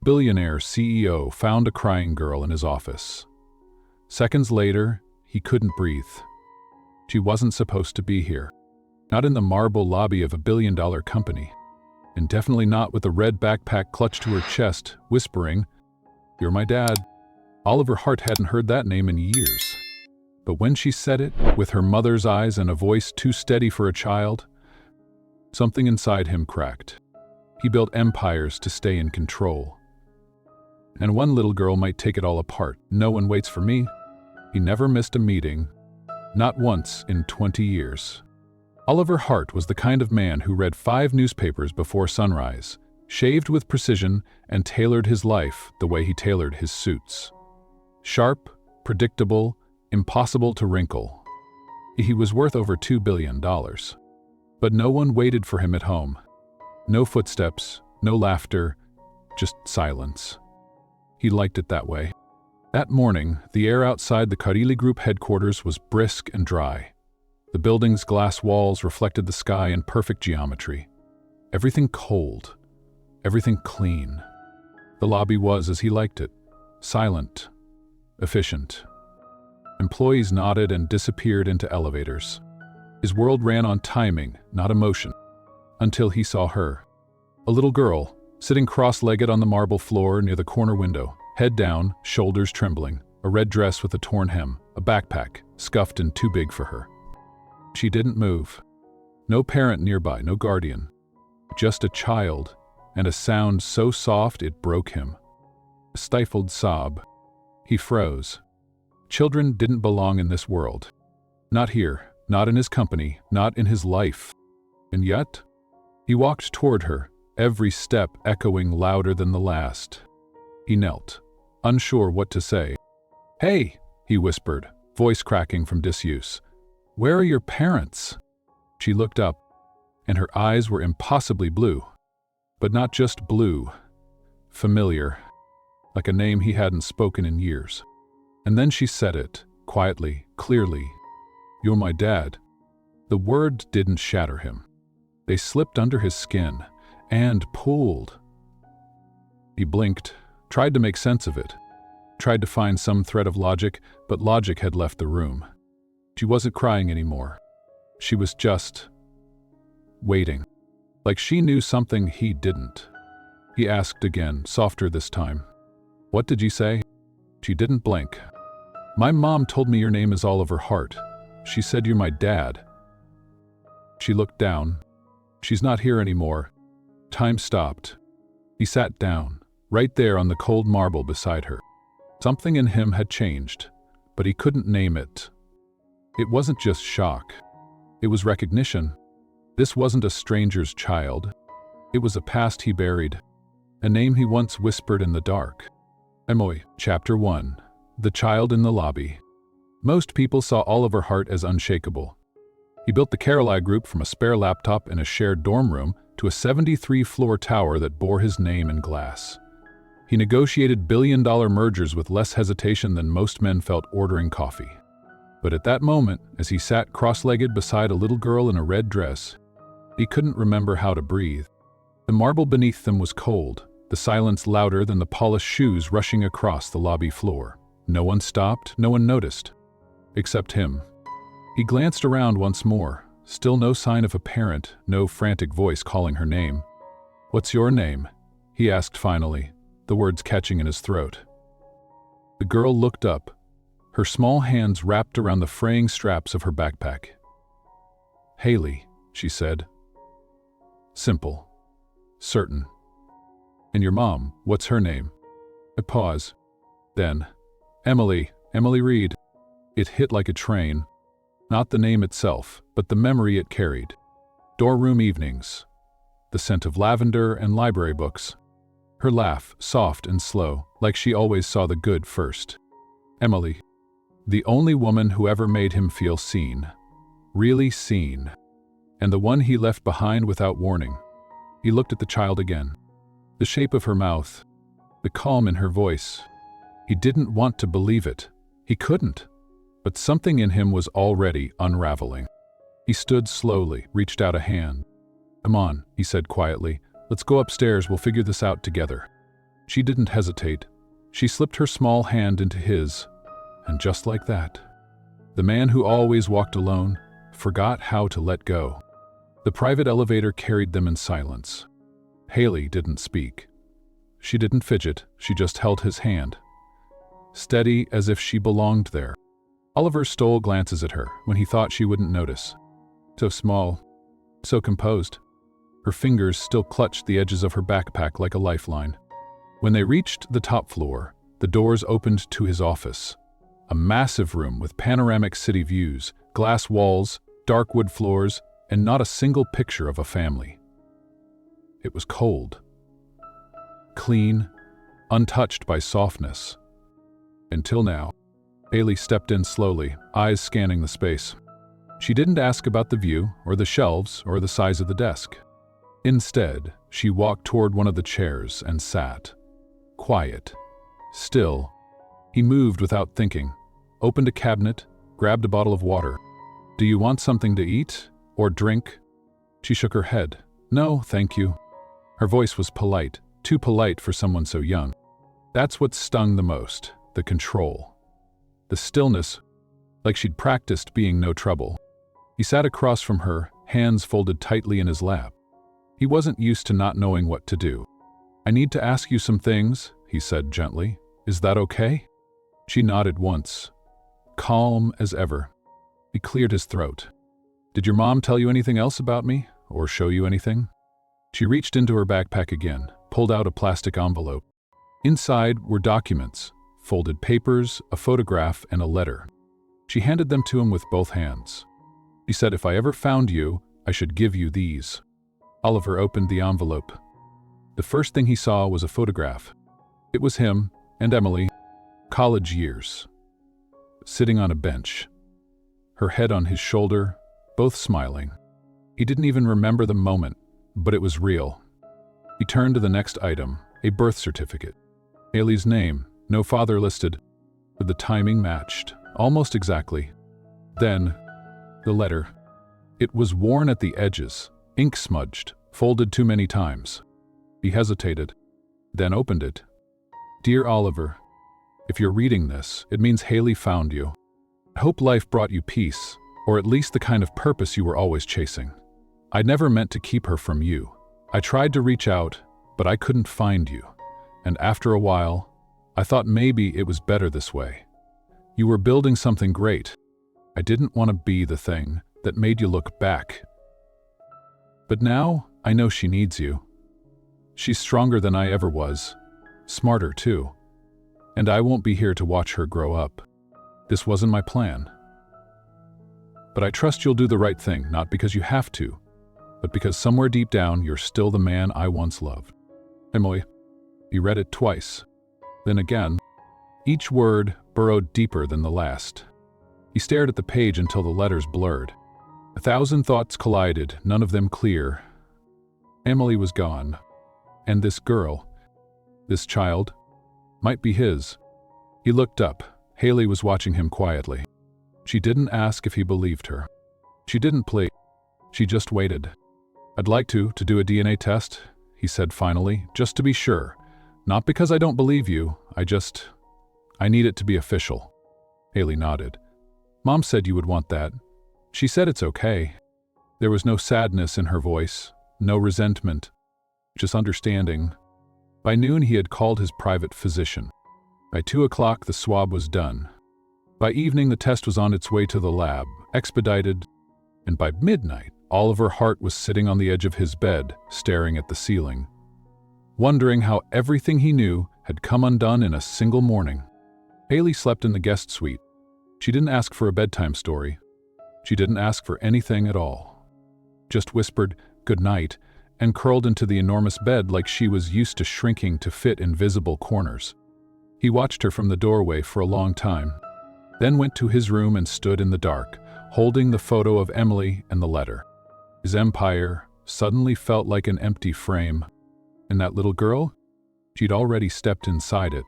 Billionaire CEO found a crying girl in his office. Seconds later, he couldn't breathe. She wasn't supposed to be here. Not in the marble lobby of a billion-dollar company. And definitely not with a red backpack clutched to her chest, whispering, "You're my dad." Oliver Hart hadn't heard that name in years. But when she said it, with her mother's eyes and a voice too steady for a child, something inside him cracked. He built empires to stay in control. And one little girl might take it all apart. No one waits for me. He never missed a meeting. Not once in 20 years. Oliver Hart was the kind of man who read 5 newspapers before sunrise, shaved with precision, and tailored his life the way he tailored his suits. Sharp, predictable, impossible to wrinkle. He was worth over $2 billion. But no one waited for him at home. No footsteps, no laughter, just silence. He liked it that way. That morning, the air outside the Corduroy Group headquarters was brisk and dry. The building's glass walls reflected the sky in perfect geometry. Everything cold, everything clean. The lobby was as he liked it, silent, efficient. Employees nodded and disappeared into elevators. His world ran on timing, not emotion, until he saw her. A little girl, sitting cross-legged on the marble floor near the corner window, head down, shoulders trembling, a red dress with a torn hem, a backpack, scuffed and too big for her. She didn't move. No parent nearby, no guardian. Just a child, and a sound so soft it broke him. A stifled sob. He froze. Children didn't belong in this world. Not here, not in his company, not in his life. And yet, he walked toward her, every step echoing louder than the last. He knelt, unsure what to say. "Hey," he whispered, voice cracking from disuse. "Where are your parents?" She looked up, and her eyes were impossibly blue. But not just blue. Familiar. Like a name he hadn't spoken in years. And then she said it, quietly, clearly. "You're my dad." The word didn't shatter him. They slipped under his skin, and pulled. He blinked, tried to make sense of it, tried to find some thread of logic, but logic had left the room. She wasn't crying anymore. She was just waiting. Like she knew something he didn't. He asked again, softer this time. "What did you say?" She didn't blink. "My mom told me your name is Oliver Hart. She said you're my dad." She looked down. "She's not here anymore." Time stopped. He sat down, right there on the cold marble beside her. Something in him had changed, but he couldn't name it. It wasn't just shock. It was recognition. This wasn't a stranger's child. It was a past he buried, a name he once whispered in the dark. Emily, Chapter 1. The Child in the Lobby. Most people saw Oliver Hart as unshakable. He built the Corduroy Group from a spare laptop in a shared dorm room to a 73-floor tower that bore his name in glass. He negotiated billion-dollar mergers with less hesitation than most men felt ordering coffee. But at that moment, as he sat cross-legged beside a little girl in a red dress, he couldn't remember how to breathe. The marble beneath them was cold, the silence louder than the polished shoes rushing across the lobby floor. No one stopped, no one noticed. Except him. He glanced around once more. Still no sign of a parent, no frantic voice calling her name. "What's your name?" he asked finally, the words catching in his throat. The girl looked up, her small hands wrapped around the fraying straps of her backpack. "Haley," she said. Simple. Certain. "And your mom, what's her name?" A pause. Then, Emily Reed." It hit like a train. Not the name itself, but the memory it carried. Dorm evenings. The scent of lavender and library books. Her laugh, soft and slow, like she always saw the good first. Emily. The only woman who ever made him feel seen. Really seen. And the one he left behind without warning. He looked at the child again. The shape of her mouth. The calm in her voice. He didn't want to believe it. He couldn't. But something in him was already unraveling. He stood slowly, reached out a hand. "Come on," he said quietly. "Let's go upstairs, we'll figure this out together." She didn't hesitate. She slipped her small hand into his, and just like that, the man who always walked alone forgot how to let go. The private elevator carried them in silence. Haley didn't speak. She didn't fidget, she just held his hand, steady as if she belonged there. Oliver stole glances at her when he thought she wouldn't notice. So small, so composed. Her fingers still clutched the edges of her backpack like a lifeline. When they reached the top floor, the doors opened to his office. A massive room with panoramic city views, glass walls, dark wood floors, and not a single picture of a family. It was cold, clean, untouched by softness. Until now. Haley stepped in slowly, eyes scanning the space. She didn't ask about the view, or the shelves, or the size of the desk. Instead, she walked toward one of the chairs and sat. Quiet. Still. He moved without thinking, opened a cabinet, grabbed a bottle of water. "Do you want something to eat? Or drink?" She shook her head. "No, thank you." Her voice was polite, too polite for someone so young. That's what stung the most, the control. The stillness, like she'd practiced being no trouble. He sat across from her, hands folded tightly in his lap. He wasn't used to not knowing what to do. "I need to ask you some things," he said gently. "Is that okay?" She nodded once, calm as ever. He cleared his throat. "Did your mom tell you anything else about me, or show you anything?" She reached into her backpack again, pulled out a plastic envelope. Inside were documents, folded papers, a photograph, and a letter. She handed them to him with both hands. She said, "If I ever found you, I should give you these." Oliver opened the envelope. The first thing he saw was a photograph. It was him and Emily, college years, sitting on a bench, her head on his shoulder, both smiling. He didn't even remember the moment, but it was real. He turned to the next item, a birth certificate. Haley's name, no father listed, but the timing matched, almost exactly. Then, the letter. It was worn at the edges, ink smudged, folded too many times. He hesitated, then opened it. "Dear Oliver, if you're reading this, it means Haley found you. I hope life brought you peace, or at least the kind of purpose you were always chasing. I never meant to keep her from you. I tried to reach out, but I couldn't find you. And after a while, I thought maybe it was better this way. You were building something great. I didn't want to be the thing that made you look back. But now, I know she needs you. She's stronger than I ever was, smarter too. And I won't be here to watch her grow up. This wasn't my plan. But I trust you'll do the right thing, not because you have to, but because somewhere deep down you're still the man I once loved. Emily." He read it twice, then again. Each word burrowed deeper than the last. He stared at the page until the letters blurred. 1,000 thoughts collided, none of them clear. Emily was gone, and this girl, this child, might be his. He looked up. Haley was watching him quietly. She didn't ask if he believed her. She didn't plead. She just waited. "I'd like to do a DNA test," he said finally, "just to be sure. Not because I don't believe you, I need it to be official." Haley nodded. "Mom said you would want that. She said it's okay." There was no sadness in her voice, no resentment, just understanding. By noon he had called his private physician. By 2 o'clock the swab was done. By evening the test was on its way to the lab, expedited, and by midnight Oliver Hart was sitting on the edge of his bed, staring at the ceiling, wondering how everything he knew had come undone in a single morning. Haley slept in the guest suite. She didn't ask for a bedtime story. She didn't ask for anything at all. Just whispered, "Good night," and curled into the enormous bed like she was used to shrinking to fit invisible corners. He watched her from the doorway for a long time, then went to his room and stood in the dark, holding the photo of Emily and the letter. His empire suddenly felt like an empty frame. And that little girl? She'd already stepped inside it.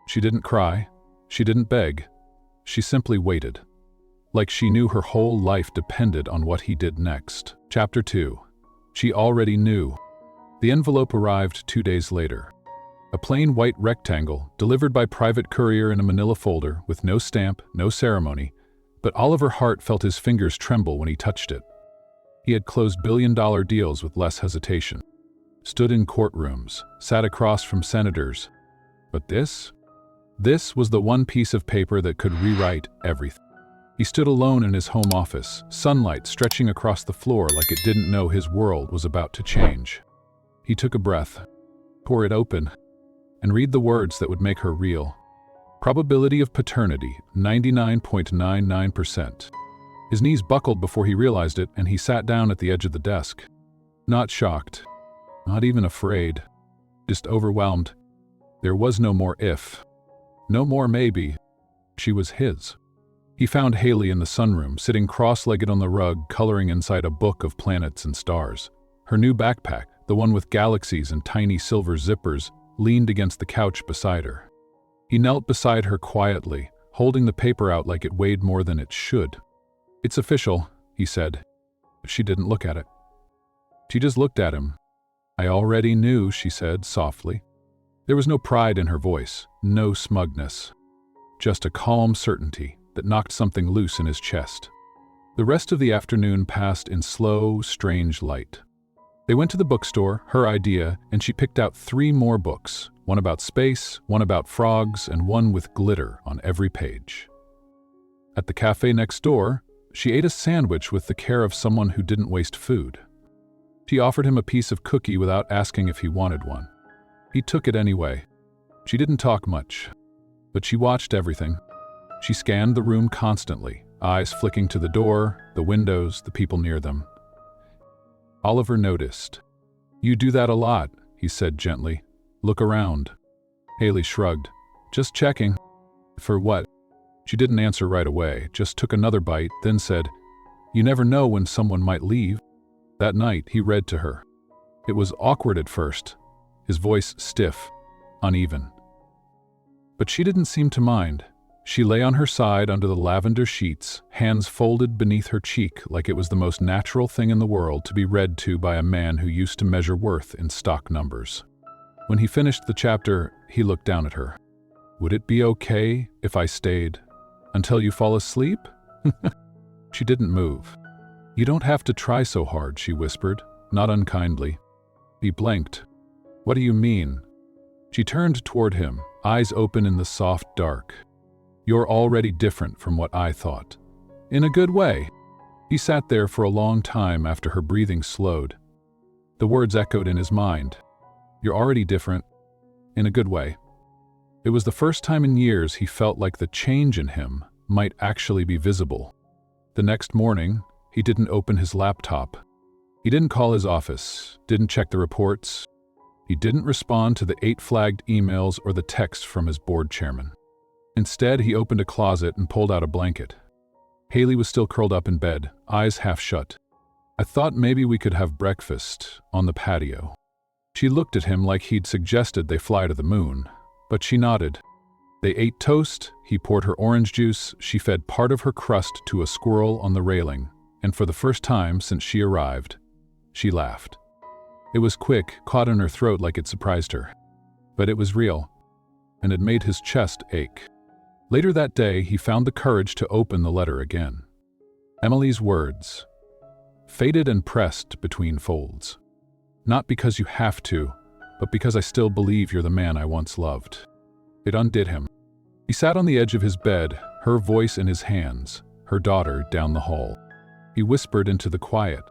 She didn't cry. She didn't beg. She simply waited, like she knew her whole life depended on what he did next. Chapter 2. She already knew. The envelope arrived 2 days later. A plain white rectangle, delivered by private courier in a manila folder, with no stamp, no ceremony, but Oliver Hart felt his fingers tremble when he touched it. He had closed billion-dollar deals with less hesitation, stood in courtrooms, sat across from senators. But this was the one piece of paper that could rewrite everything. He stood alone in his home office, sunlight stretching across the floor like it didn't know his world was about to change. He took a breath, tore it open, and read the words that would make her real. Probability of paternity, 99.99%. His knees buckled before he realized it, and he sat down at the edge of the desk. Not shocked, not even afraid, just overwhelmed. There was no more if, no more maybe. She was his. He found Haley in the sunroom, sitting cross-legged on the rug, coloring inside a book of planets and stars. Her new backpack, the one with galaxies and tiny silver zippers, leaned against the couch beside her. He knelt beside her quietly, holding the paper out like it weighed more than it should. "It's official," he said. She didn't look at it. She just looked at him. "I already knew," she said softly. There was no pride in her voice, no smugness, just a calm certainty that knocked something loose in his chest. The rest of the afternoon passed in slow, strange light. They went to the bookstore, her idea, and she picked out 3 more books, one about space, one about frogs, and one with glitter on every page. At the cafe next door, she ate a sandwich with the care of someone who didn't waste food. She offered him a piece of cookie without asking if he wanted one. He took it anyway. She didn't talk much, but she watched everything. She scanned the room constantly, eyes flicking to the door, the windows, the people near them. Oliver noticed. "You do that a lot," he said gently. "Look around." Haley shrugged. "Just checking." "For what?" She didn't answer right away, just took another bite, then said, "You never know when someone might leave." That night, he read to her. It was awkward at first, his voice stiff, uneven. But she didn't seem to mind. She lay on her side under the lavender sheets, hands folded beneath her cheek like it was the most natural thing in the world to be read to by a man who used to measure worth in stock numbers. When he finished the chapter, he looked down at her. "Would it be okay if I stayed until you fall asleep?" She didn't move. "You don't have to try so hard," she whispered, not unkindly. He blinked. "What do you mean?" She turned toward him, eyes open in the soft dark. "You're already different from what I thought. In a good way." He sat there for a long time after her breathing slowed. The words echoed in his mind. "You're already different. In a good way." It was the first time in years he felt like the change in him might actually be visible. The next morning, he didn't open his laptop. He didn't call his office, didn't check the reports. He didn't respond to the 8 flagged emails or the texts from his board chairman. Instead, he opened a closet and pulled out a blanket. Haley was still curled up in bed, eyes half shut. "I thought maybe we could have breakfast on the patio." She looked at him like he'd suggested they fly to the moon, but she nodded. They ate toast, he poured her orange juice, she fed part of her crust to a squirrel on the railing, and for the first time since she arrived, she laughed. It was quick, caught in her throat like it surprised her. But it was real, and it made his chest ache. Later that day, he found the courage to open the letter again. Emily's words, faded and pressed between folds. "Not because you have to, but because I still believe you're the man I once loved." It undid him. He sat on the edge of his bed, her voice in his hands, her daughter down the hall. He whispered into the quiet,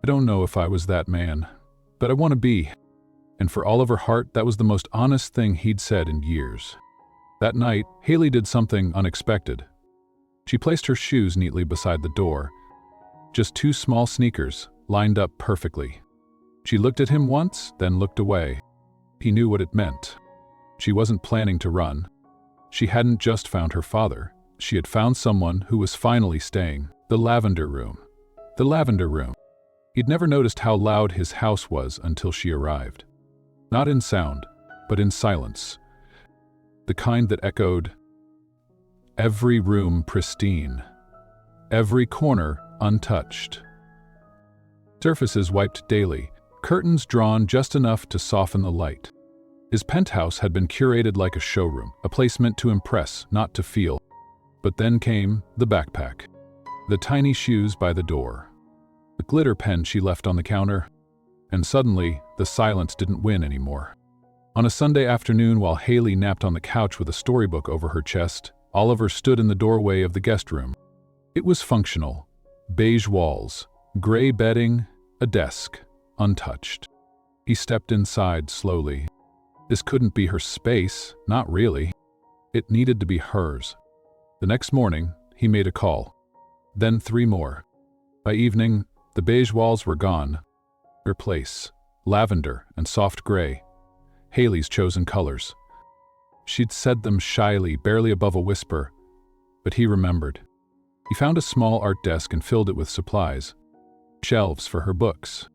"I don't know if I was that man, but I want to be." And for Oliver Hart, that was the most honest thing he'd said in years. That night, Haley did something unexpected. She placed her shoes neatly beside the door. Just 2 small sneakers, lined up perfectly. She looked at him once, then looked away. He knew what it meant. She wasn't planning to run. She hadn't just found her father. She had found someone who was finally staying. The Lavender room. The Lavender room. He'd never noticed how loud his house was until she arrived. Not in sound, but in silence. The kind that echoed. Every room pristine. Every corner untouched. Surfaces wiped daily, curtains drawn just enough to soften the light. His penthouse had been curated like a showroom, a place meant to impress, not to feel. But then came the backpack, the tiny shoes by the door, the glitter pen she left on the counter, and suddenly the silence didn't win anymore. On a Sunday afternoon, while Haley napped on the couch with a storybook over her chest, Oliver stood in the doorway of the guest room. It was functional. Beige walls, gray bedding, a desk, untouched. He stepped inside slowly. This couldn't be her space, not really. It needed to be hers. The next morning, he made a call. Then 3 more. By evening, the beige walls were gone. Replace lavender and soft gray, Haley's chosen colors. She'd said them shyly, barely above a whisper, but he remembered. He found a small art desk and filled it with supplies. Shelves for her books.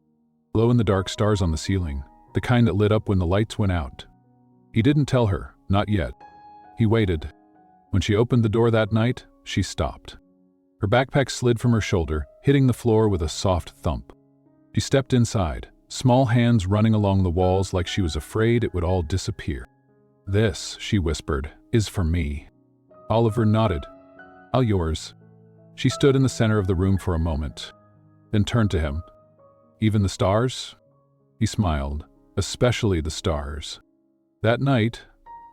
Glow-in-the-dark stars on the ceiling, the kind that lit up when the lights went out. He didn't tell her, not yet. He waited. When she opened the door that night, she stopped. Her backpack slid from her shoulder, hitting the floor with a soft thump. She stepped inside, small hands running along the walls like she was afraid it would all disappear. "This," she whispered, "is for me." Oliver nodded. "All yours." She stood in the center of the room for a moment, then turned to him. "Even the stars?" He smiled. "Especially the stars." That night,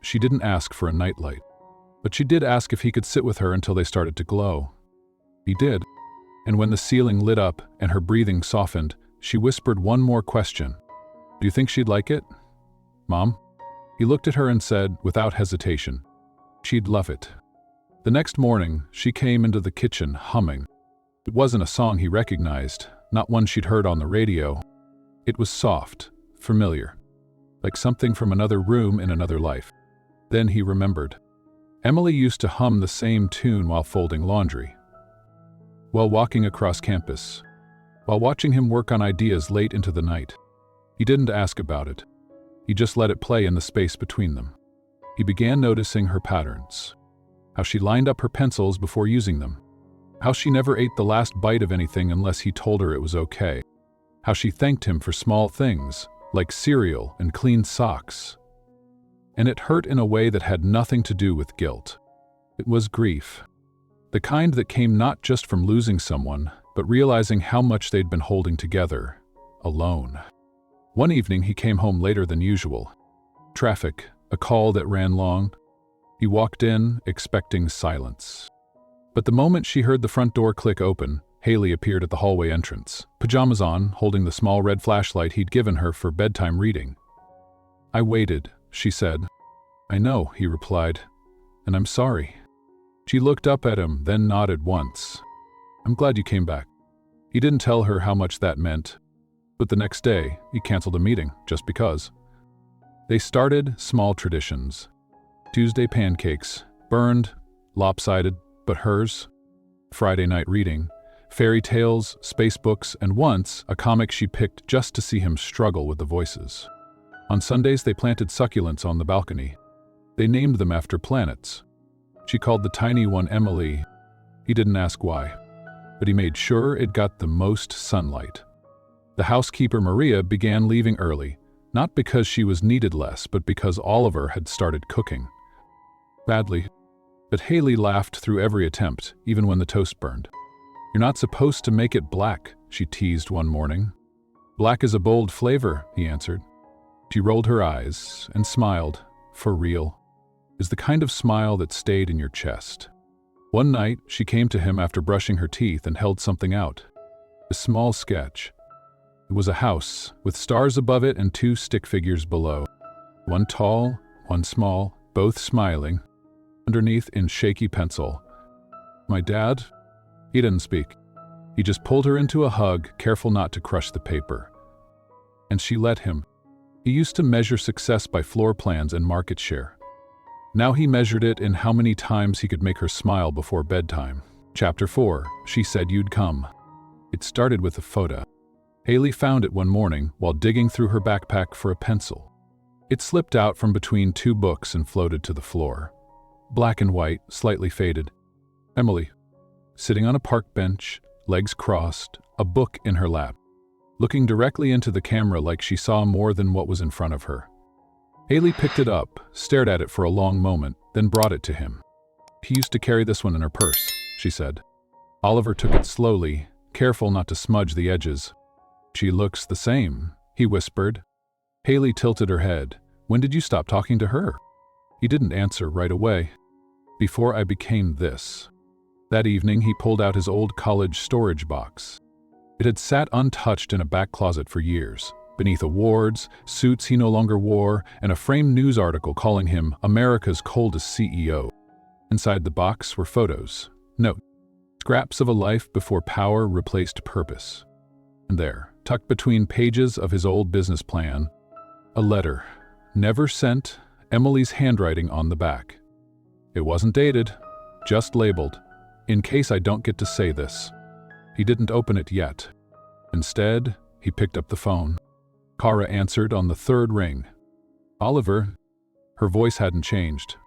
she didn't ask for a nightlight, but she did ask if he could sit with her until they started to glow. He did, and when the ceiling lit up and her breathing softened, she whispered one more question. "Do you think she'd like it, Mom?" He looked at her and said, without hesitation, "She'd love it." The next morning, she came into the kitchen humming. It wasn't a song he recognized, not one she'd heard on the radio. It was soft, familiar, like something from another room in another life. Then he remembered. Emily used to hum the same tune while folding laundry, while walking across campus, while watching him work on ideas late into the night. He didn't ask about it. He just let it play in the space between them. He began noticing her patterns, how she lined up her pencils before using them, how she never ate the last bite of anything unless he told her it was okay, how she thanked him for small things, like cereal and clean socks. And it hurt in a way that had nothing to do with guilt. It was grief, the kind that came not just from losing someone, but realizing how much they'd been holding together, alone. One evening he came home later than usual. Traffic, a call that ran long. He walked in, expecting silence. But the moment she heard the front door click open, Haley appeared at the hallway entrance, pajamas on, holding the small red flashlight he'd given her for bedtime reading. "I waited," she said. "I know," he replied, "and I'm sorry." She looked up at him, then nodded once. "I'm glad you came back." He didn't tell her how much that meant, but the next day, he canceled a meeting, just because. They started small traditions. Tuesday pancakes, burned, lopsided, but hers. Friday night reading, fairy tales, space books, and once, a comic she picked just to see him struggle with the voices. On Sundays, they planted succulents on the balcony. They named them after planets. She called the tiny one Emily. He didn't ask why, but he made sure it got the most sunlight. The housekeeper, Maria, began leaving early, not because she was needed less, but because Oliver had started cooking. Badly. But Haley laughed through every attempt, even when the toast burned. "You're not supposed to make it black," she teased one morning. "Black is a bold flavor," he answered. She rolled her eyes and smiled. "For real?" Is the kind of smile that stayed in your chest. One night, she came to him after brushing her teeth and held something out. A small sketch. It was a house, with stars above it and 2 stick figures below. One tall, one small, both smiling. Underneath, in shaky pencil, "My dad?" He didn't speak. He just pulled her into a hug, careful not to crush the paper. And she let him. He used to measure success by floor plans and market share. Now he measured it in how many times he could make her smile before bedtime. Chapter 4, She Said You'd Come. It started with a photo. Haley found it one morning while digging through her backpack for a pencil. It slipped out from between 2 books and floated to the floor. Black and white, slightly faded. Emily, sitting on a park bench, legs crossed, a book in her lap, looking directly into the camera like she saw more than what was in front of her. Haley picked it up, stared at it for a long moment, then brought it to him. "He used to carry this one in her purse," she said. Oliver took it slowly, careful not to smudge the edges. "She looks the same," he whispered. Haley tilted her head. "When did you stop talking to her?" He didn't answer right away. "Before I became this." That evening, he pulled out his old college storage box. It had sat untouched in a back closet for years, beneath awards, suits he no longer wore, and a framed news article calling him America's coldest CEO. Inside the box were photos, notes, scraps of a life before power replaced purpose. And there, tucked between pages of his old business plan, a letter, never sent, Emily's handwriting on the back. It wasn't dated, just labeled, "In case I don't get to say this." He didn't open it yet. Instead, he picked up the phone. Kara answered on the third ring. "Oliver." Her voice hadn't changed.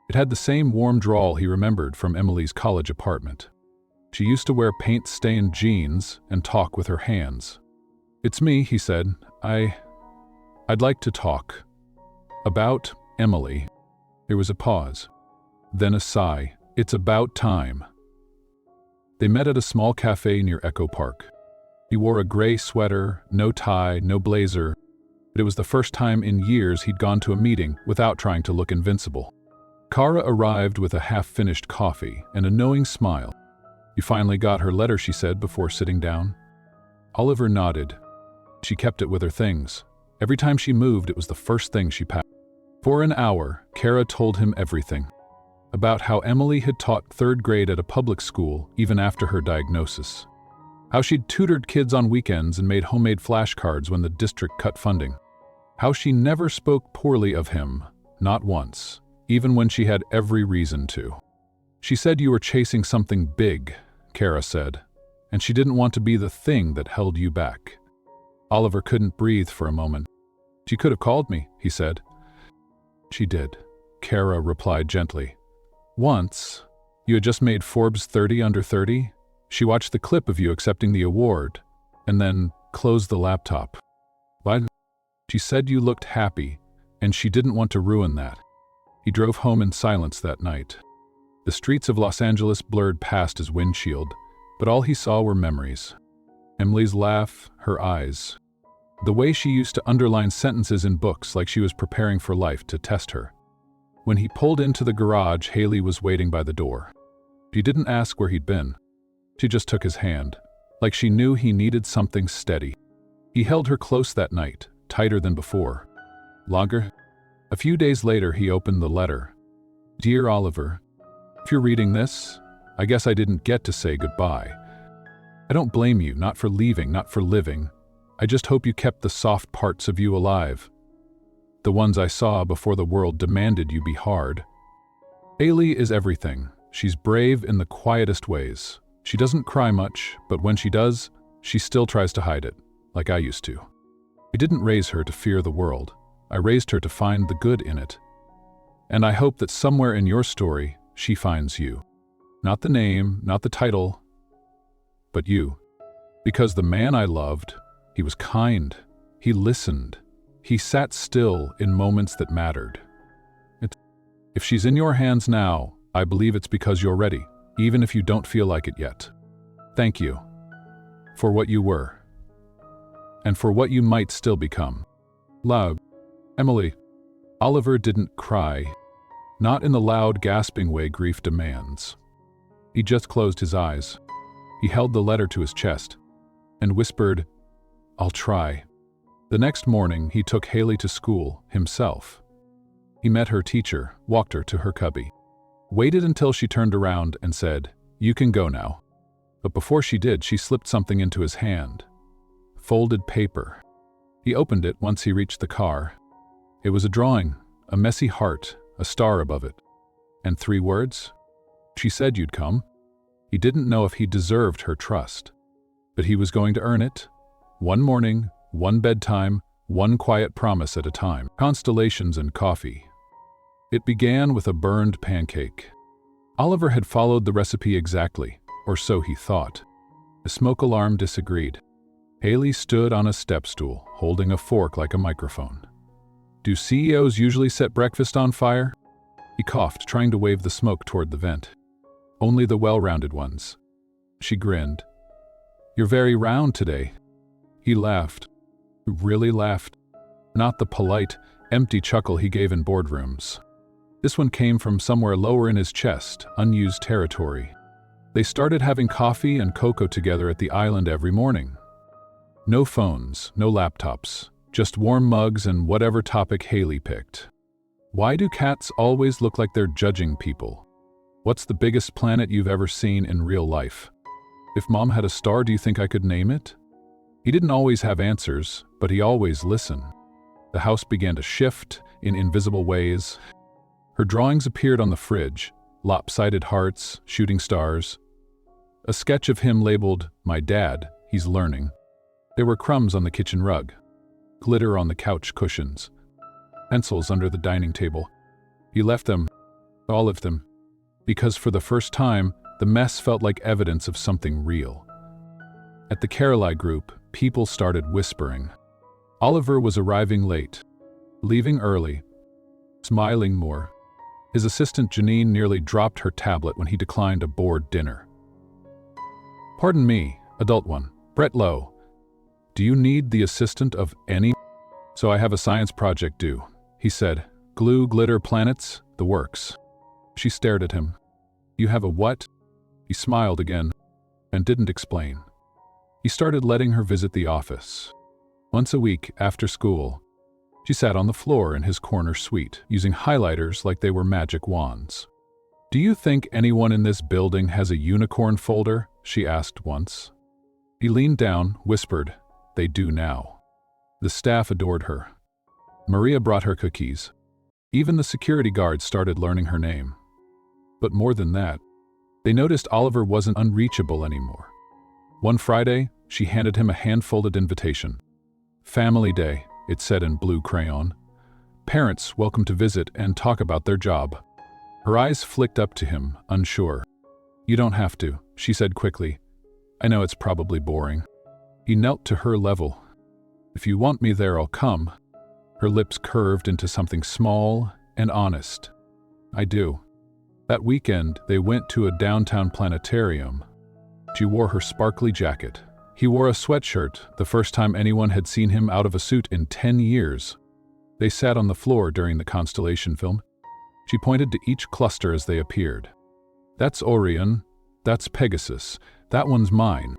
It had the same warm drawl he remembered from Emily's college apartment. She used to wear paint-stained jeans and talk with her hands. "It's me," he said. I'd like to talk. About Emily." There was a pause. Then a sigh. "It's about time." They met at a small cafe near Echo Park. He wore a gray sweater, no tie, no blazer, but it was the first time in years he'd gone to a meeting without trying to look invincible. Kara arrived with a half-finished coffee and a knowing smile. "You finally got her letter," she said before sitting down. Oliver nodded. She kept it with her things. Every time she moved, it was the first thing she packed. For an hour, Kara told him everything. About how Emily had taught third grade at a public school even after her diagnosis. How she'd tutored kids on weekends and made homemade flashcards when the district cut funding. How she never spoke poorly of him, not once, even when she had every reason to. "She said you were chasing something big," Kara said, "and she didn't want to be the thing that held you back." Oliver couldn't breathe for a moment. "She could have called me," he said. "She did," Kara replied gently. "Once, you had just made Forbes 30 under 30. She watched the clip of you accepting the award, and then closed the laptop. Why? She said you looked happy, and she didn't want to ruin that." He drove home in silence that night. The streets of Los Angeles blurred past his windshield, but all he saw were memories. Emily's laugh, her eyes. The way she used to underline sentences in books like she was preparing for life to test her. When he pulled into the garage, Haley was waiting by the door. She didn't ask where he'd been. She just took his hand, like she knew he needed something steady. He held her close that night, tighter than before. Longer? A few days later, he opened the letter. "Dear Oliver, if you're reading this, I guess I didn't get to say goodbye. I don't blame you, not for leaving, not for living. I just hope you kept the soft parts of you alive. The ones I saw before the world demanded you be hard. Haley is everything. She's brave in the quietest ways. She doesn't cry much, but when she does, she still tries to hide it, like I used to. I didn't raise her to fear the world. I raised her to find the good in it. And I hope that somewhere in your story, she finds you. Not the name, not the title, but you. Because the man I loved, he was kind, he listened, he sat still in moments that mattered. If she's in your hands now, I believe it's because you're ready, even if you don't feel like it yet. Thank you for what you were, and for what you might still become. Love, Emily." Oliver didn't cry, not in the loud, gasping way grief demands. He just closed his eyes. He held the letter to his chest and whispered, "I'll try." The next morning, he took Haley to school himself. He met her teacher, walked her to her cubby, waited until she turned around and said, "You can go now." But before she did, she slipped something into his hand. Folded paper. He opened it once he reached the car. It was a drawing, a messy heart, a star above it. And 3 words? "She said you'd come." He didn't know if he deserved her trust, but he was going to earn it. One morning, one bedtime, one quiet promise at a time. Constellations and coffee. It began with a burned pancake. Oliver had followed the recipe exactly, or so he thought. The smoke alarm disagreed. Haley stood on a step stool, holding a fork like a microphone. Do CEOs usually set breakfast on fire? He coughed, trying to wave the smoke toward the vent. Only the well-rounded ones. She grinned. You're very round today. He laughed. He really laughed. Not the polite, empty chuckle he gave in boardrooms. This one came from somewhere lower in his chest, unused territory. They started having coffee and cocoa together at the island every morning. No phones, no laptops, just warm mugs and whatever topic Haley picked. Why do cats always look like they're judging people? What's the biggest planet you've ever seen in real life? If Mom had a star, do you think I could name it? He didn't always have answers, but he always listened. The house began to shift in invisible ways. Her drawings appeared on the fridge, lopsided hearts, shooting stars. A sketch of him labeled, "My Dad, He's Learning." There were crumbs on the kitchen rug, glitter on the couch cushions, pencils under the dining table. He left them, all of them, because for the first time, the mess felt like evidence of something real. At the Caroline group, people started whispering. Oliver was arriving late, leaving early, smiling more. His assistant Janine nearly dropped her tablet when he declined a bored dinner. Pardon me, adult one, Brett Lowe. Do you need the assistant of any? So I have a science project due, he said. Glue, glitter, planets, the works. She stared at him. You have a what? He smiled again and didn't explain. He started letting her visit the office. Once a week after school, she sat on the floor in his corner suite, using highlighters like they were magic wands. Do you think anyone in this building has a unicorn folder? She asked once. He leaned down, whispered, They do now. The staff adored her. Maria brought her cookies. Even the security guards started learning her name. But more than that, they noticed Oliver wasn't unreachable anymore. One Friday, she handed him a hand-folded invitation. Family Day, it said in blue crayon. Parents welcome to visit and talk about their job. Her eyes flicked up to him, unsure. You don't have to, she said quickly. I know it's probably boring. He knelt to her level. If you want me there, I'll come. Her lips curved into something small and honest. I do. That weekend, they went to a downtown planetarium. She wore her sparkly jacket. He wore a sweatshirt, the first time anyone had seen him out of a suit in 10 years. They sat on the floor during the Constellation film. She pointed to each cluster as they appeared. That's Orion. That's Pegasus. That one's mine.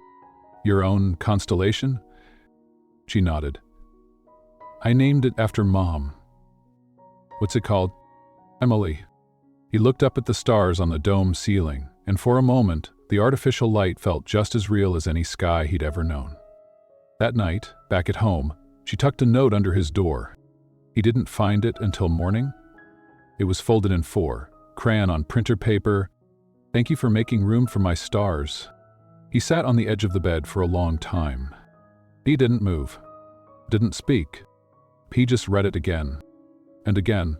Your own constellation? She nodded. I named it after Mom. What's it called? Emily. He looked up at the stars on the dome ceiling, and for a moment, the artificial light felt just as real as any sky he'd ever known. That night, back at home, she tucked a note under his door. He didn't find it until morning. It was folded in 4, crayon on printer paper. Thank you for making room for my stars. He sat on the edge of the bed for a long time. He didn't move, didn't speak. He just read it again and again.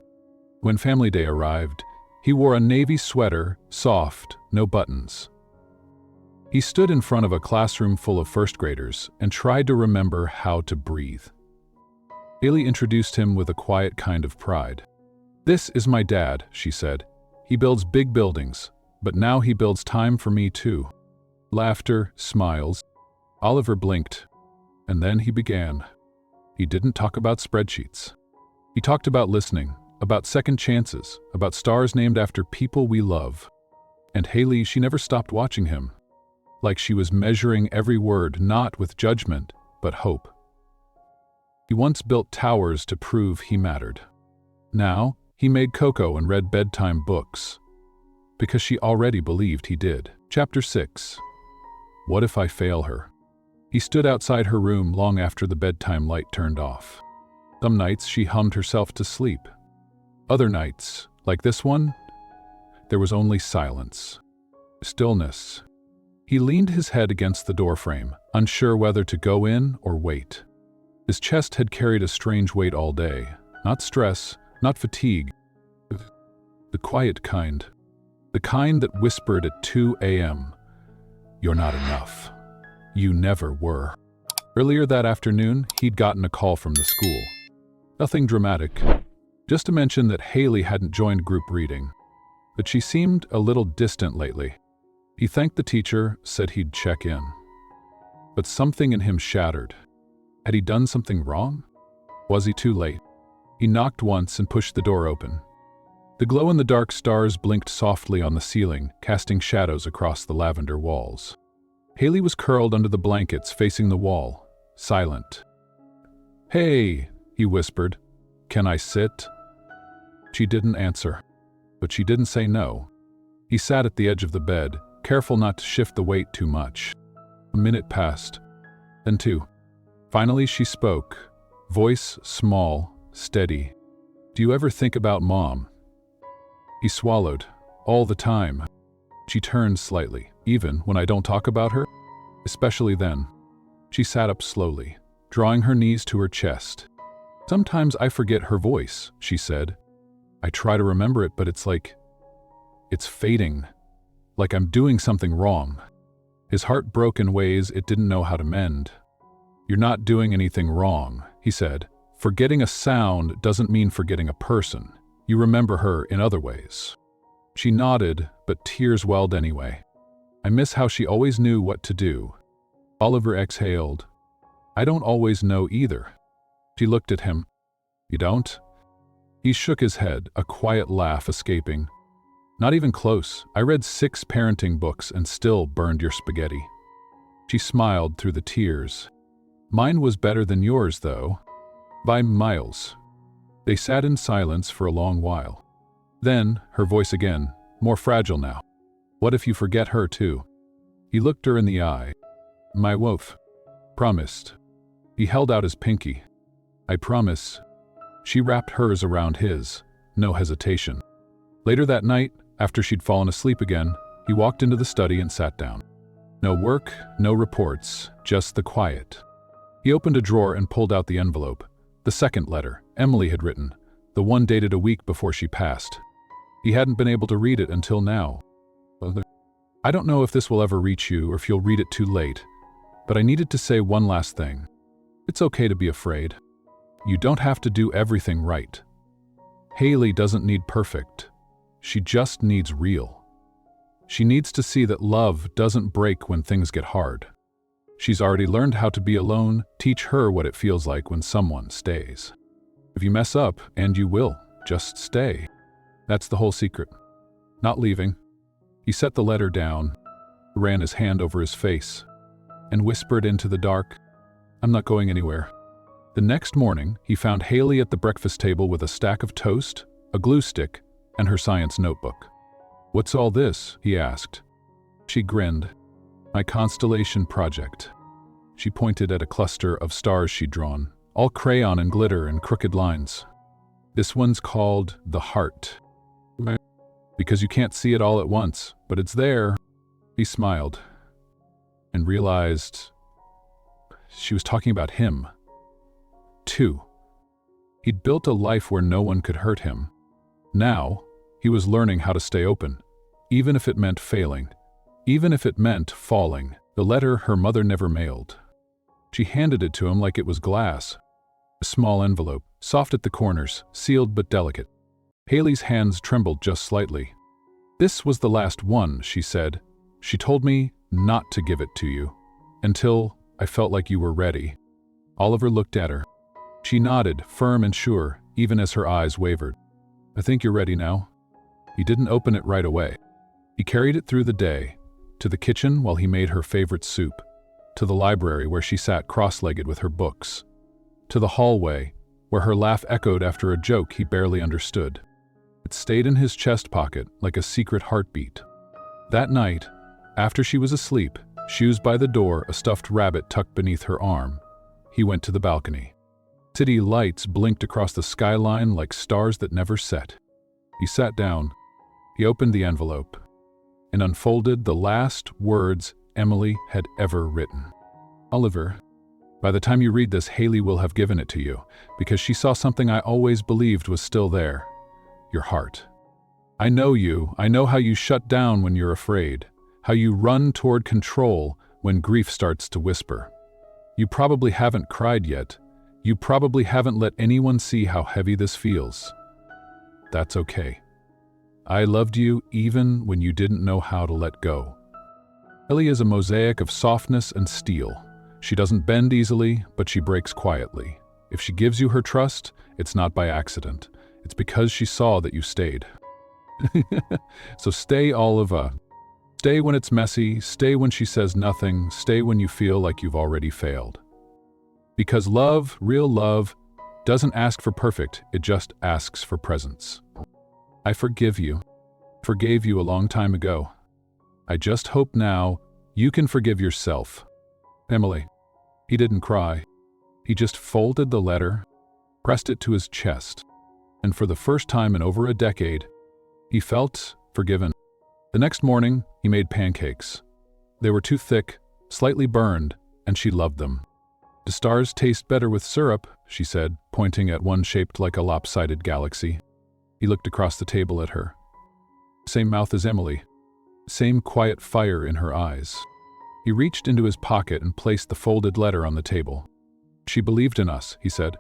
When Family Day arrived, he wore a navy sweater, soft, no buttons. He stood in front of a classroom full of first graders and tried to remember how to breathe. Haley introduced him with a quiet kind of pride. This is my dad, she said. He builds big buildings, but now he builds time for me too. Laughter, smiles. Oliver blinked, and then he began. He didn't talk about spreadsheets. He talked about listening, about second chances, about stars named after people we love. And Haley, she never stopped watching him. Like she was measuring every word, not with judgment, but hope. He once built towers to prove he mattered. Now, he made cocoa and read bedtime books, because she already believed he did. Chapter 6. What if I fail her? He stood outside her room long after the bedtime light turned off. Some nights she hummed herself to sleep. Other nights, like this one, there was only silence, stillness. He leaned his head against the doorframe, unsure whether to go in or wait. His chest had carried a strange weight all day. Not stress, not fatigue. The quiet kind. The kind that whispered at 2 a.m. You're not enough. You never were. Earlier that afternoon, he'd gotten a call from the school. Nothing dramatic. Just to mention that Haley hadn't joined group reading, but she seemed a little distant lately. He thanked the teacher, said he'd check in. But something in him shattered. Had he done something wrong? Was he too late? He knocked once and pushed the door open. The glow-in-the-dark stars blinked softly on the ceiling, casting shadows across the lavender walls. Haley was curled under the blankets facing the wall, silent. "Hey," he whispered. "Can I sit?" She didn't answer, but she didn't say no. He sat at the edge of the bed, careful not to shift the weight too much. A minute passed, then two. Finally she spoke, voice small, steady. "Do you ever think about Mom?" He swallowed. "All the time." She turned slightly. "Even when I don't talk about her?" "Especially then." She sat up slowly, drawing her knees to her chest. "Sometimes I forget her voice," she said. "I try to remember it, but it's fading. Like I'm doing something wrong." His heart broke in ways it didn't know how to mend. "You're not doing anything wrong," he said. "Forgetting a sound doesn't mean forgetting a person. You remember her in other ways." She nodded, but tears welled anyway. "I miss how she always knew what to do." Oliver exhaled. "I don't always know either." She looked at him. "You don't?" He shook his head, a quiet laugh escaping. "Not even close. I read 6 parenting books and still burned your spaghetti." She smiled through the tears. "Mine was better than yours, though. By miles." They sat in silence for a long while. Then, her voice again, more fragile now. "What if you forget her too?" He looked her in the eye. "My wolf. Promised." He held out his pinky. "I promise." She wrapped hers around his, no hesitation. Later that night, after she'd fallen asleep again, he walked into the study and sat down. No work, no reports, just the quiet. He opened a drawer and pulled out the envelope. The second letter Emily had written, the one dated a week before she passed. He hadn't been able to read it until now. "I don't know if this will ever reach you or if you'll read it too late, but I needed to say one last thing. It's okay to be afraid. You don't have to do everything right. Haley doesn't need perfect. She just needs real. She needs to see that love doesn't break when things get hard. She's already learned how to be alone. Teach her what it feels like when someone stays. If you mess up, and you will, just stay. That's the whole secret. Not leaving." He set the letter down, ran his hand over his face, and whispered into the dark, "I'm not going anywhere." The next morning, he found Haley at the breakfast table with a stack of toast, a glue stick, and her science notebook. "What's all this?" he asked. She grinned. "My Constellation project." She pointed at a cluster of stars she'd drawn, all crayon and glitter and crooked lines. "This one's called the heart. Because you can't see it all at once, but it's there." He smiled and realized she was talking about him, too. He'd built a life where no one could hurt him. Now, he was learning how to stay open, even if it meant failing, even if it meant falling. The letter her mother never mailed. She handed it to him like it was glass. A small envelope, soft at the corners, sealed but delicate. Haley's hands trembled just slightly. "This was the last one," she said. "She told me not to give it to you, until I felt like you were ready." Oliver looked at her. She nodded, firm and sure, even as her eyes wavered. "I think you're ready now." He didn't open it right away. He carried it through the day, to the kitchen while he made her favorite soup, to the library where she sat cross-legged with her books, to the hallway where her laugh echoed after a joke he barely understood. It stayed in his chest pocket like a secret heartbeat. That night, after she was asleep, shoes by the door, a stuffed rabbit tucked beneath her arm, he went to the balcony. City lights blinked across the skyline like stars that never set. He sat down. He opened the envelope and unfolded the last words Emily had ever written. "Oliver, by the time you read this, Haley will have given it to you, because she saw something I always believed was still there. Your heart. I know you. I know how you shut down when you're afraid, how you run toward control when grief starts to whisper. You probably haven't cried yet, You probably haven't let anyone see how heavy this feels. That's okay. I loved you even when you didn't know how to let go. Ellie is a mosaic of softness and steel. She doesn't bend easily, but she breaks quietly. If she gives you her trust, it's not by accident. It's because she saw that you stayed. So stay, Oliver. Stay when it's messy, stay when she says nothing, stay when you feel like you've already failed. Because love, real love, doesn't ask for perfect, it just asks for presence. I forgive you. Forgave you a long time ago. I just hope now you can forgive yourself. Emily. He didn't cry. He just folded the letter, pressed it to his chest, and for the first time in over a decade, he felt forgiven. The next morning, he made pancakes. They were too thick, slightly burned, and she loved them. The stars taste better with syrup, she said, pointing at one shaped like a lopsided galaxy. He looked across the table at her. Same mouth as Emily. Same quiet fire in her eyes. He reached into his pocket and placed the folded letter on the table. She believed in us, he said.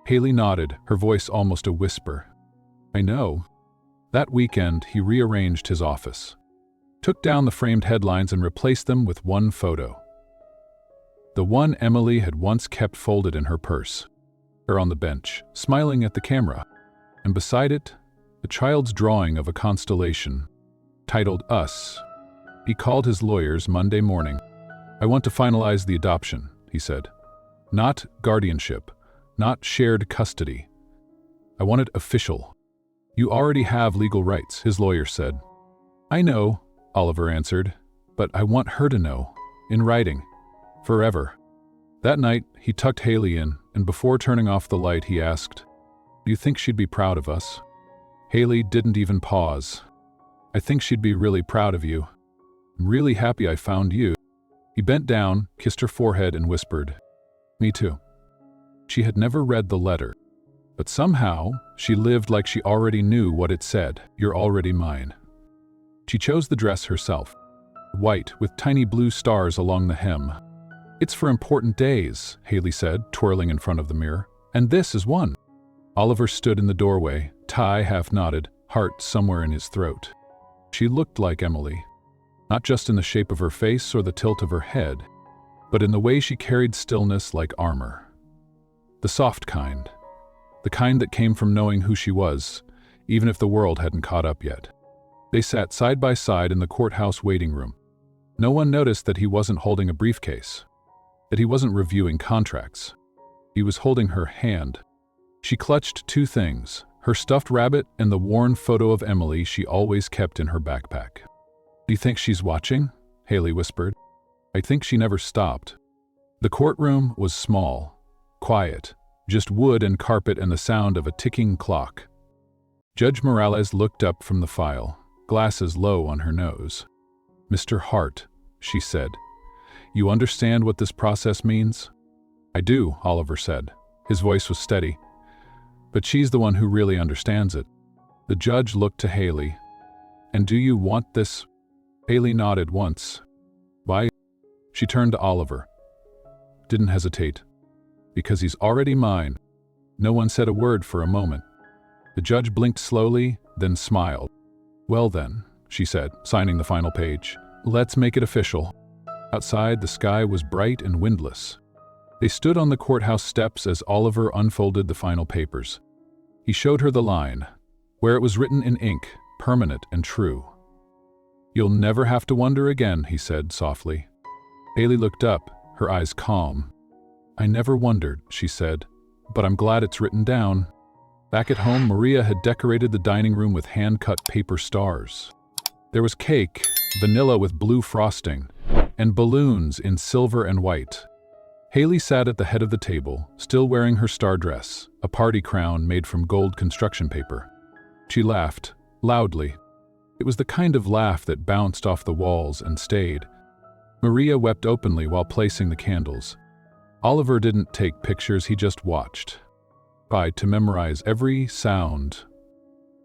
Haley nodded, her voice almost a whisper. I know. That weekend, he rearranged his office, took down the framed headlines and replaced them with one photo. The one Emily had once kept folded in her purse. Her on the bench, smiling at the camera, and beside it, a child's drawing of a constellation, titled Us. He called his lawyers Monday morning. I want to finalize the adoption, he said. Not guardianship, not shared custody. I want it official. You already have legal rights, his lawyer said. I know, Oliver answered, but I want her to know, in writing, forever. That night, he tucked Haley in, and before turning off the light, he asked, Do you think she'd be proud of us? Haley didn't even pause. I think she'd be really proud of you. I'm really happy I found you. He bent down, kissed her forehead, and whispered, Me too. She had never read the letter, but somehow she lived like she already knew what it said, You're already mine. She chose the dress herself, white with tiny blue stars along the hem. It's for important days, Haley said, twirling in front of the mirror, and this is one. Oliver stood in the doorway, tie half knotted, heart somewhere in his throat. She looked like Emily, not just in the shape of her face or the tilt of her head, but in the way she carried stillness like armor. The soft kind. The kind that came from knowing who she was, even if the world hadn't caught up yet. They sat side by side in the courthouse waiting room. No one noticed that he wasn't holding a briefcase, that he wasn't reviewing contracts. He was holding her hand. She clutched two things, her stuffed rabbit and the worn photo of Emily she always kept in her backpack. Do you think she's watching? Haley whispered. I think she never stopped. The courtroom was small, quiet, just wood and carpet and the sound of a ticking clock. Judge Morales looked up from the file, glasses low on her nose. Mr. Hart, she said, you understand what this process means? I do, Oliver said. His voice was steady. But she's the one who really understands it. The judge looked to Haley. And do you want this? Haley nodded once. Why? She turned to Oliver. Didn't hesitate. Because he's already mine. No one said a word for a moment. The judge blinked slowly, then smiled. Well then, she said, signing the final page. Let's make it official. Outside, the sky was bright and windless. They stood on the courthouse steps as Oliver unfolded the final papers. He showed her the line, where it was written in ink, permanent and true. You'll never have to wonder again, he said softly. Haley looked up, her eyes calm. I never wondered, she said, but I'm glad it's written down. Back at home, Maria had decorated the dining room with hand-cut paper stars. There was cake, vanilla with blue frosting, and balloons in silver and white. Haley sat at the head of the table, still wearing her star dress, a party crown made from gold construction paper. She laughed, loudly. It was the kind of laugh that bounced off the walls and stayed. Maria wept openly while placing the candles. Oliver didn't take pictures, he just watched. Tried to memorize every sound.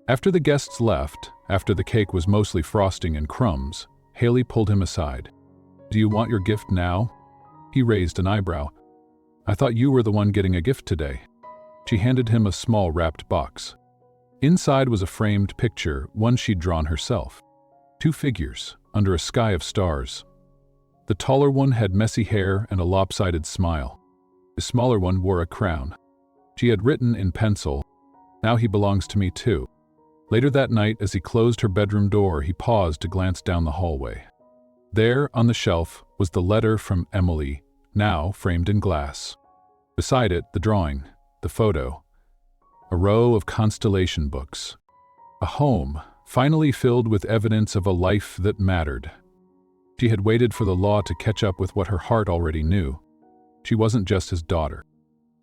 After the guests left, after the cake was mostly frosting and crumbs, Haley pulled him aside. Do you want your gift now? He raised an eyebrow. I thought you were the one getting a gift today." She handed him a small wrapped box. Inside was a framed picture, one she'd drawn herself. 2 figures, under a sky of stars. The taller one had messy hair and a lopsided smile. The smaller one wore a crown. She had written in pencil, "Now he belongs to me too." Later that night, as he closed her bedroom door, he paused to glance down the hallway. There, on the shelf, was the letter from Emily, now framed in glass. Beside it, the drawing, the photo, a row of Constellation books. A home, finally filled with evidence of a life that mattered. She had waited for the law to catch up with what her heart already knew. She wasn't just his daughter.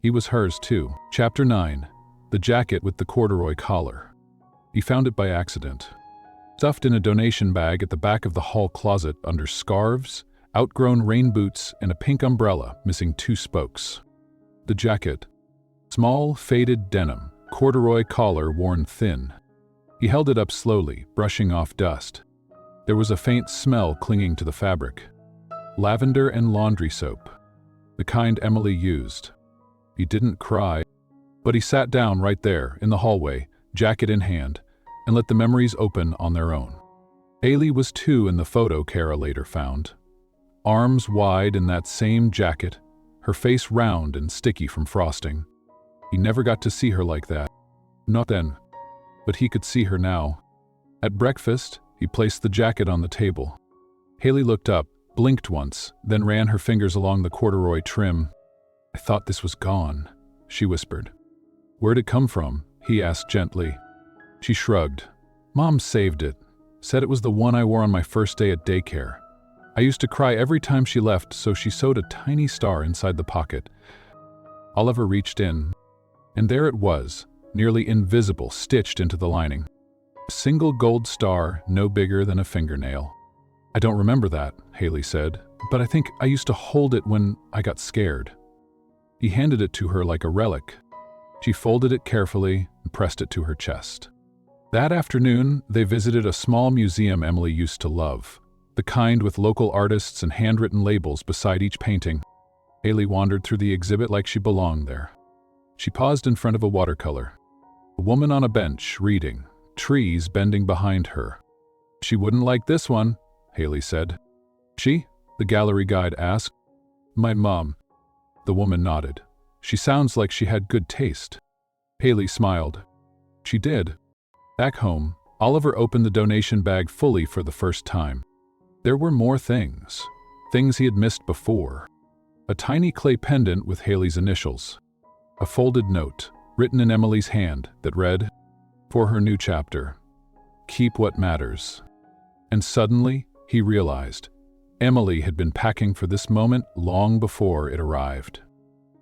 He was hers too. Chapter 9. The jacket with the corduroy collar. He found it by accident. Stuffed in a donation bag at the back of the hall closet under scarves, outgrown rain boots, and a pink umbrella missing 2 spokes. The jacket. Small, faded denim, corduroy collar worn thin. He held it up slowly, brushing off dust. There was a faint smell clinging to the fabric. Lavender and laundry soap. The kind Emily used. He didn't cry, but he sat down right there, in the hallway, jacket in hand, and let the memories open on their own. Haley was 2 in the photo Kara later found. Arms wide in that same jacket, her face round and sticky from frosting. He never got to see her like that. Not then. But he could see her now. At breakfast, he placed the jacket on the table. Haley looked up, blinked once, then ran her fingers along the corduroy trim. "I thought this was gone," she whispered. "Where'd it come from?" he asked gently. She shrugged. "Mom saved it. Said it was the one I wore on my first day at daycare. I used to cry every time she left, so she sewed a tiny star inside the pocket." Oliver reached in, and there it was, nearly invisible, stitched into the lining. A single gold star, no bigger than a fingernail. "I don't remember that," Haley said, "but I think I used to hold it when I got scared." He handed it to her like a relic. She folded it carefully and pressed it to her chest. That afternoon, they visited a small museum Emily used to love, the kind with local artists and handwritten labels beside each painting. Haley wandered through the exhibit like she belonged there. She paused in front of a watercolor. A woman on a bench, reading, trees bending behind her. "She wouldn't like this one," Haley said. "She?" the gallery guide asked. "My mom." The woman nodded. "She sounds like she had good taste." Haley smiled. She did. Back home, Oliver opened the donation bag fully for the first time. There were more things he had missed before. A tiny clay pendant with Haley's initials. A folded note, written in Emily's hand, that read, "For her new chapter. Keep what matters." And suddenly, he realized, Emily had been packing for this moment long before it arrived.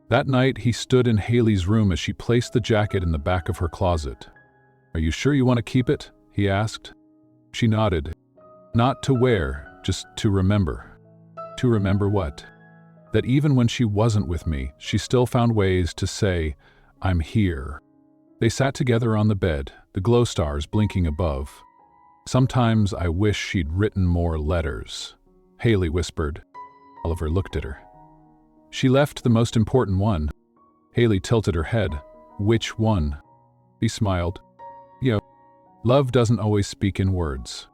That night, he stood in Haley's room as she placed the jacket in the back of her closet. "Are you sure you want to keep it?" he asked. She nodded. "Not to wear, just to remember." To remember what? That even when she wasn't with me, she still found ways to say, "I'm here." They sat together on the bed, the glow stars blinking above. "Sometimes I wish she'd written more letters," Haley whispered. Oliver looked at her. "She left the most important one." Haley tilted her head. "Which one?" He smiled. Love doesn't always speak in words.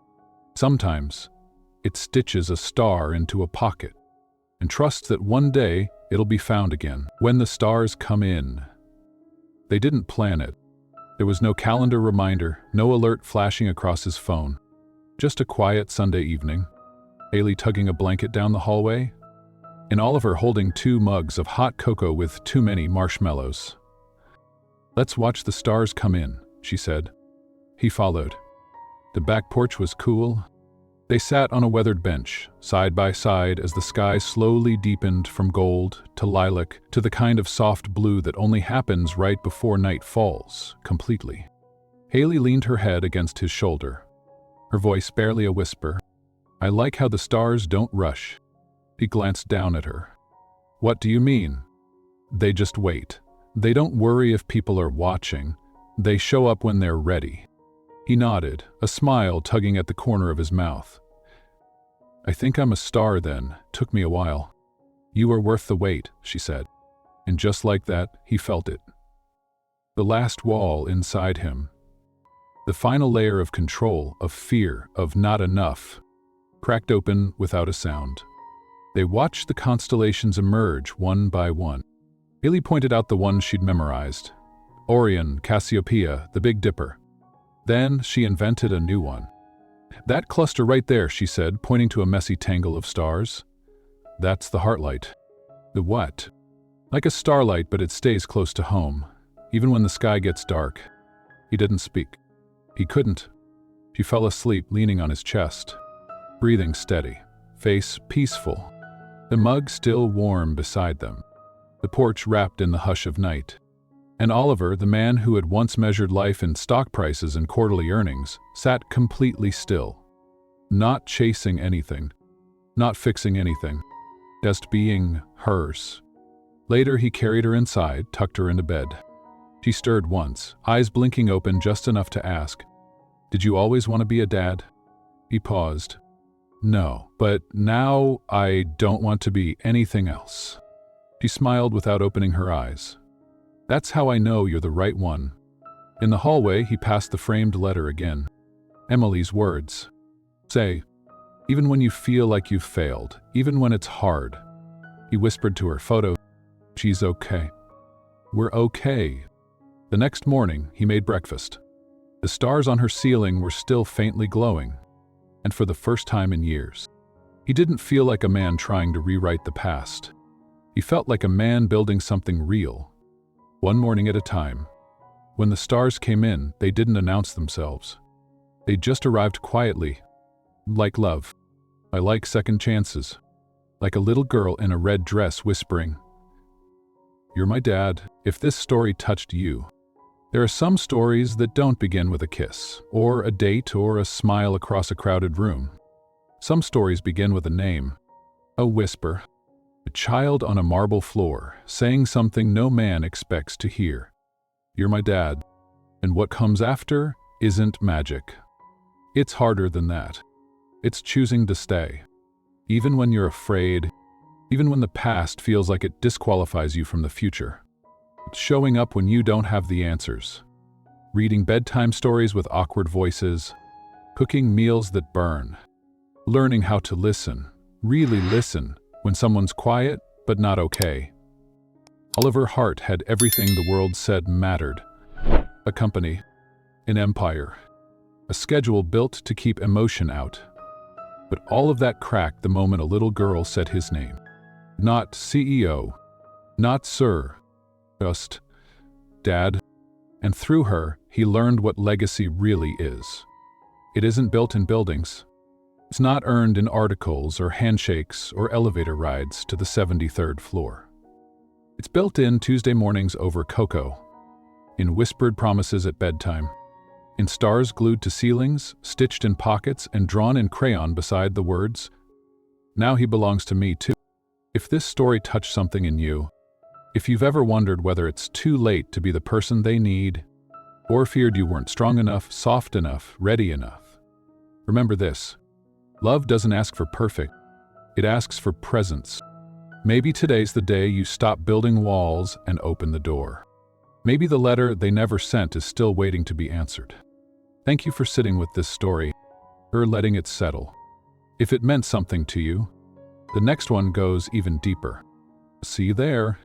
Sometimes it stitches a star into a pocket and trusts that one day it'll be found again. When the stars come in. They didn't plan it. There was no calendar reminder, no alert flashing across his phone. Just a quiet Sunday evening. Haley tugging a blanket down the hallway, and Oliver holding 2 mugs of hot cocoa with too many marshmallows. "Let's watch the stars come in," she said. He followed. The back porch was cool. They sat on a weathered bench, side by side, as the sky slowly deepened from gold to lilac to the kind of soft blue that only happens right before night falls, completely. Haley leaned her head against his shoulder, her voice barely a whisper. "I like how the stars don't rush." He glanced down at her. "What do you mean?" "They just wait. They don't worry if people are watching. They show up when they're ready." He nodded, a smile tugging at the corner of his mouth. "I think I'm a star then. Took me a while." "You are worth the wait," she said. And just like that, he felt it. The last wall inside him. The final layer of control, of fear, of not enough, cracked open without a sound. They watched the constellations emerge one by one. Haley pointed out the ones she'd memorized. Orion, Cassiopeia, the Big Dipper. Then she invented a new one. That cluster right there, she said, pointing to a messy tangle of stars. That's the Heartlight. The what? Like a starlight, but it stays close to home, even when the sky gets dark. He didn't speak. He couldn't. She fell asleep, leaning on his chest, breathing steady, face peaceful, the mug still warm beside them, the porch wrapped in the hush of night. And Oliver, the man who had once measured life in stock prices and quarterly earnings, sat completely still, not chasing anything, not fixing anything, just being hers. Later, he carried her inside, tucked her into bed. She stirred once, eyes blinking open just enough to ask, "Did you always want to be a dad?" He paused. "No, but now I don't want to be anything else." She smiled without opening her eyes. "That's how I know you're the right one." In the hallway, he passed the framed letter again. Emily's words. "Say, even when you feel like you've failed, even when it's hard." He whispered to her, "Photo. She's okay. We're okay." The next morning, he made breakfast. The stars on her ceiling were still faintly glowing, and for the first time in years, he didn't feel like a man trying to rewrite the past. He felt like a man building something real. One morning at a time. When the stars came in, they didn't announce themselves. They just arrived quietly. Like love. I like second chances. Like a little girl in a red dress whispering, "You're my dad, if this story touched you." There are some stories that don't begin with a kiss, or a date, or a smile across a crowded room. Some stories begin with a name, a whisper. A child on a marble floor, saying something no man expects to hear. "You're my dad." And what comes after isn't magic. It's harder than that. It's choosing to stay. Even when you're afraid, even when the past feels like it disqualifies you from the future. It's showing up when you don't have the answers. Reading bedtime stories with awkward voices. Cooking meals that burn. Learning how to listen, really listen, when someone's quiet, but not okay. Oliver Hart had everything the world said mattered. A company, an empire, a schedule built to keep emotion out. But all of that cracked the moment a little girl said his name. Not CEO, not Sir, just Dad. And through her, he learned what legacy really is. It isn't built in buildings. It's not earned in articles or handshakes or elevator rides to the 73rd floor. It's built in Tuesday mornings over cocoa, in whispered promises at bedtime, in stars glued to ceilings, stitched in pockets and drawn in crayon beside the words, "Now he belongs to me too." If this story touched something in you, if you've ever wondered whether it's too late to be the person they need, or feared you weren't strong enough, soft enough, ready enough, remember this. Love doesn't ask for perfect, it asks for presence. Maybe today's the day you stop building walls and open the door. Maybe the letter they never sent is still waiting to be answered. Thank you for sitting with this story, or letting it settle. If it meant something to you, the next one goes even deeper. See you there.